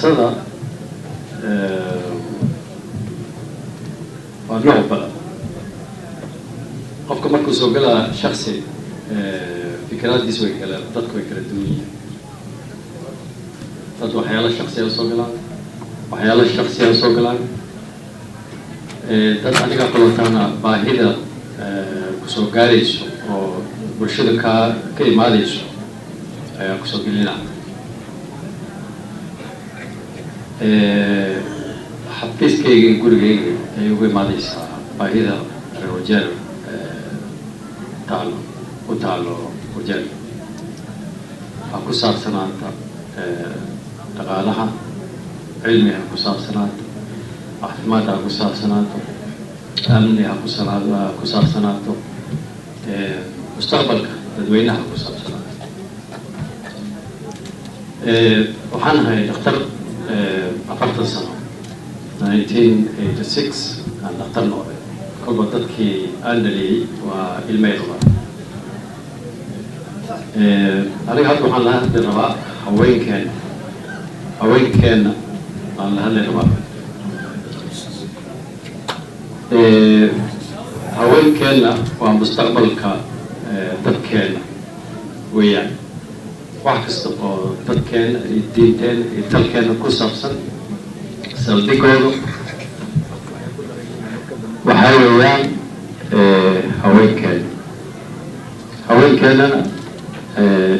هذا نوع بقى قفك مركو سوقلا شخصي فكرات دي سوي كلا تدكوي كلا الدنيا تدو حيالا الشخصية سوقلا وحيالا الشخصية سوقلا dad aniga qolotaana baahida kusoo gaarayso oo bulshada ka imaadayso ayaa kusoo gelinaa xafiiskayga gurigayga ayay ugu imaadaysaa baahida reer wajeer u taalo wajeer ha ku saabsanaanta dhaqaalaha cilmiga ha ku saabsanaanta caafimaad ha ku saabsanaato amni ha ku saabsanaato mustaqbalka dadweynaha ku saabsanaato waxaan ahay dhakhtar 40 sano 1986 aan dhakhtar noqday kolba dadkii aan dhaliyey waa ilmay qabaan aniga hadda waxaan la hadli rabaa haweenkeena aan la hadli rabaa haweenkeena waa mustaqbalka dadkeena weeyaan wax kasta oo dadkeena iyo diinteena iyo dalkeena ku saabsan saldhigooda waxaa weeyaan haweenkeenana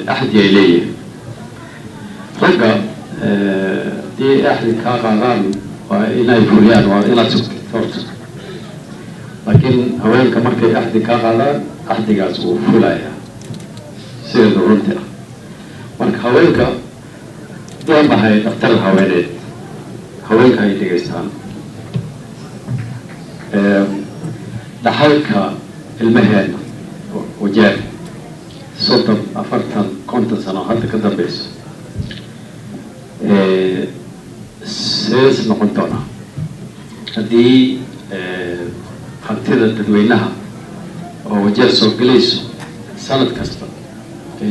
axdi ay leeyihin ragga haddii axdi kaa qaadaan waa inay fuliyaan waa inaad sugtid horta laakiin haweenka markay axdi kaa qaadaan axdigaas wuu fulayaa sideeda runtii ah marka haweenka daan bahay dhakhtar haweeneed haweenka ay dhegaystaan dhaxalka ilmaheena wajeer 30 40 50 sano hadda ka dambeyso sees noqon doona haddii hantida dadweynaha oo wajeer soo gelayso sanad kasta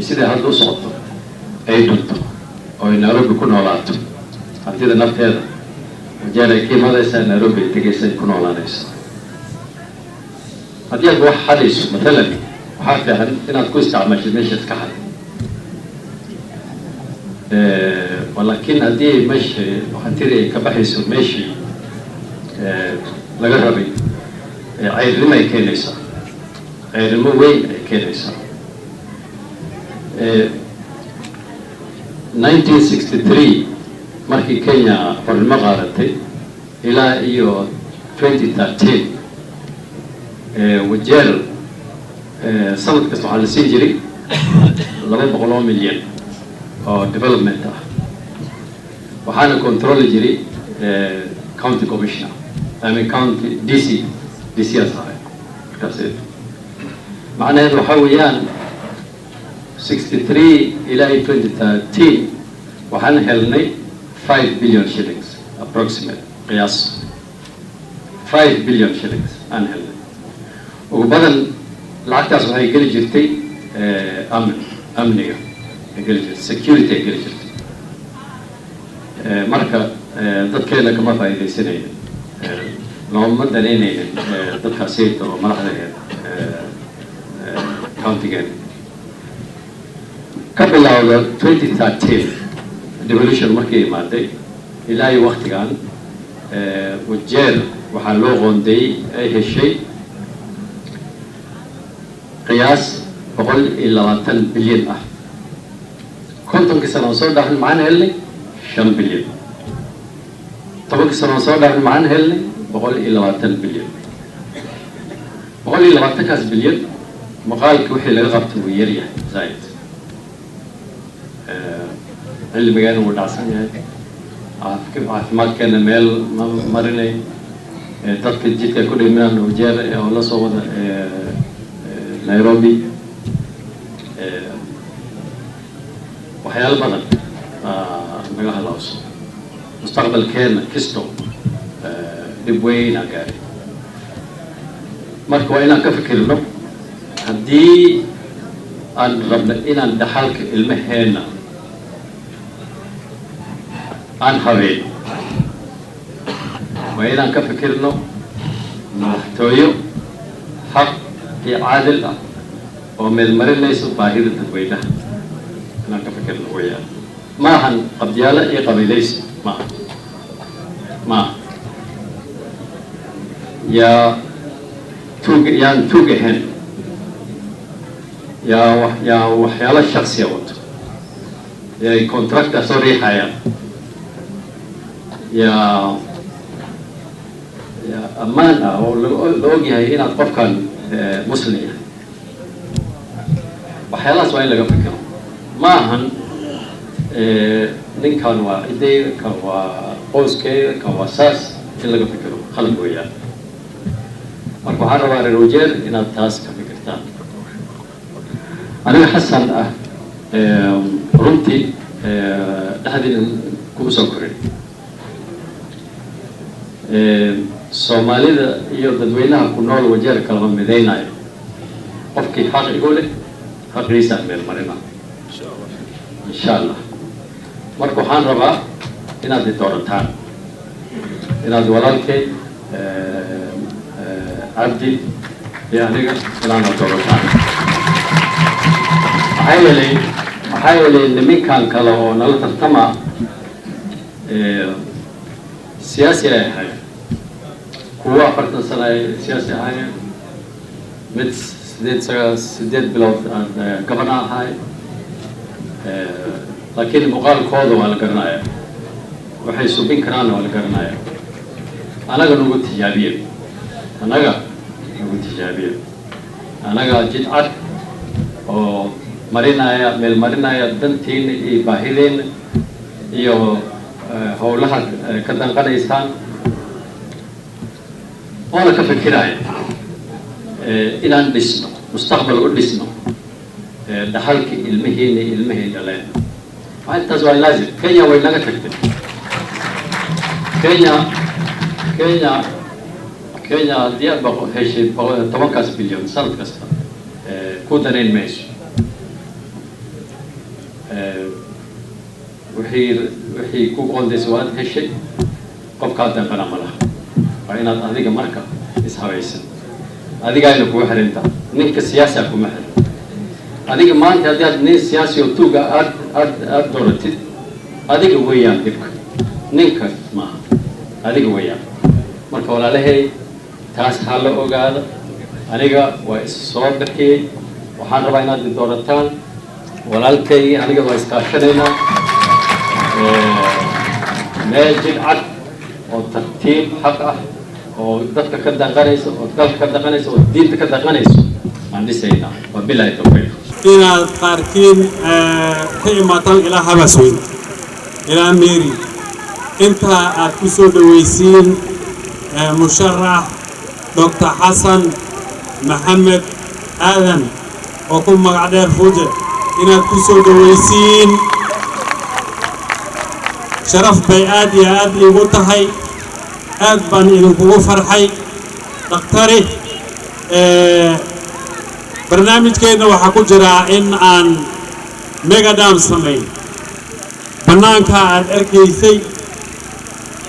sidai hadda u socoto ay dhunto oo ay Nairobi ku noolaato hantida nafteeda wajeer ay ka imaadaysaa Nairobi ay tegaysa ay ku noolaanayso haddii aad wax xadayso matalan waxaa fiican inaad ku isticmaashid meeshaad ka xaday walaakiin haddii meesha hantidii ay ka baxayso meeshii laga rabay cayrnimo ay keenaysaa cayrnimo weyn ay keenaysaa 1963 markii Kenya xornimo qaadatay ilaa iyo 2013 wajeer sanad kasta waxaa la siin jiray 200 milyan oo development ah waxaana controli jiray county commissioner county DC asahay markaas macnaheedu waxaa weeyaan 63 ilaa 2013 waxaan helnay 5 billion shillings approximate qiyaas 5 billion shillings aan helnay ugu badan lacagtaas waxay geli jirtay amniga ay geli jirtay security ay geli jirtay marka dadkeena kama faa'iidaysanaynin looma danaynaynin dadkaasiyta oo madaxda countigeena ka bilowda 2013 devolution markay imaaday ilaa iyo waqtigan wajeer waxaa loo qoondeeyey ay heshay qiyaas 120 bilyan ah kontonkii sano soo dhaafin maxaan helnay 5 bilyan 10kii sano soo dhaafin maxaan helnay 120 bilyan 120kaas bilyan maqaalka wixii laga qabtay wuu yaryahay zaaid cilmigeena wuu dhacsan yahay caafimaadkeena meel marinay dadka jidka ku dhimaan wajeer oo la soo wada Nairobi waxyaalo badan naga halawso mustaqbalkeena kisto dhib weyn aa gaaray marka waa inaan ka fikirno haddii aan rabno inaan dhaxalka ilmaheena عن حوالي وإذا كفكرنا محتويو حق عادل ومن المرين ليسوا باهرة الويلة أنا كفكرنا وياه ما هن قبيلة إيه قبيليس ما يا توجهن يا وحياة الشخصية يا كونتراكت صريحة يا أمانة أو لوجي هنا طبقا مسلمة وحياة سؤال لك فكرة ما هن نين كانوا إيدي كوا أوسكي كوا ساس إلا لك فكرة خلق وياه marka waxaan rabaa reer wajeer inaad taas ka fikirtaan aniga xasan ah runtii dhexdiin kuma soo korin soomaalida iyo dadweynaha ku nool wajeer kalama midaynayo qofkii xaq igu leh xaqiisa meel marina insha allah marka waxaan rabaa inaad doorataan inaad walaalkay عبدي يعني كلام الدكتور حاولي لمن كان كلام نلت التما سياسي هاي قوة فرد سنة سياسي هاي مت سديت بلاد كفنا هاي لكن مقال كوضو على القرناية وحي سوبين كرانو على القرناية أنا قلت تجارية أنا قلت تجارية أنا جيت عد أو مرينا مل مرينا دنتين باهلين يو هولها كذا قديسان وأنا كفكراي إلى أن نسمع مستقبل نسمع دخلك المهين لنا وأنت زوال لازم كينيا وين لقى تكتب كينيا ديار بقى هيش بقى 8 بليون سنة كسر كودرين ماشي وحي كوكون دسوات هالشيء قف كاتن قنا ملا فإن هذيك مركب إسحاقيسن هذيك أينو كوحر أنت نك السياسة كومحر هذيك ما أنت هذيك نيس سياسي وتوجا أد دورتي هذيك وياه ديك نك ما هذيك وياه مركب ولا له تاس حاله وقاعد أنيقا وإصابتي وحنا ربعنا الدورتان ولكن أنيقا وإستاشرنا ماجد عد وترتيب حقه ودتك كذا غنيس ودتك كذا غنيس ودين كذا غنيس عندي سيدنا وبالله التوفيق. إن القارئين كلمتان إلى هبسوين إلى ميري أنت أتوسد ويسين مشرع دكتور حسن محمد آدم وكم مقعدير فوجة إن أتوسد ويسين شرف بيئات يا أدلي وطهي أدبان إنكو فرحي دكتوري برنامج كينا وحكو جرا إن آن ميغا دام سمين بنانكا آد أركيسي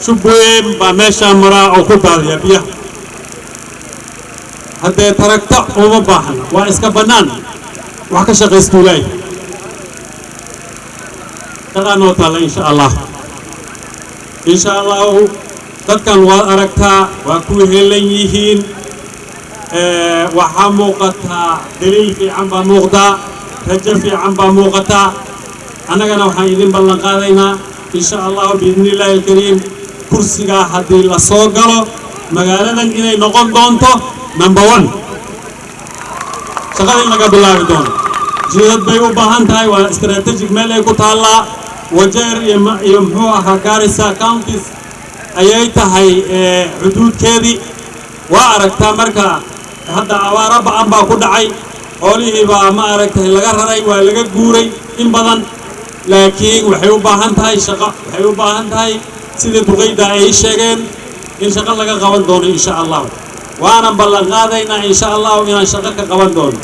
شبوين باميشا مرا أو كبال يبيا هذا تركتا وما باحنا وإسكا بنان وحكا شغيستو لاي تغانو تعالى إن شاء الله إن شاء الله dadkan waa aragtaa waa kuwa helan yihiin waxaa muuqataa daliil fiican baa muuqdaa rajo fiican baa muuqataa annagana waxaan idin ballan qaadaynaa insha allah biidnillaahi alkariim kursigaa haddii la soo galo magaaladan inay noqon doonto number 1 shaqada in laga bilaabi doono jidad bay u baahan tahay waa strategic meel ay ku taallaa wajeer iyo muxuu ahaa Garissa counties ayay tahay xuduudkeedii waa aragtaa marka hadda abaara ba'an baa ku dhacay xoolihii baa ma aragtay laga raray waa laga guuray in badan laakiin waxay u baahan tahay shaqo waxay u baahan tahay sida duqeyda ay sheegeen in shaqo laga qaban doono insha Allah waana ballan qaadaynaa insha Allah inaan shaqo ka qaban doono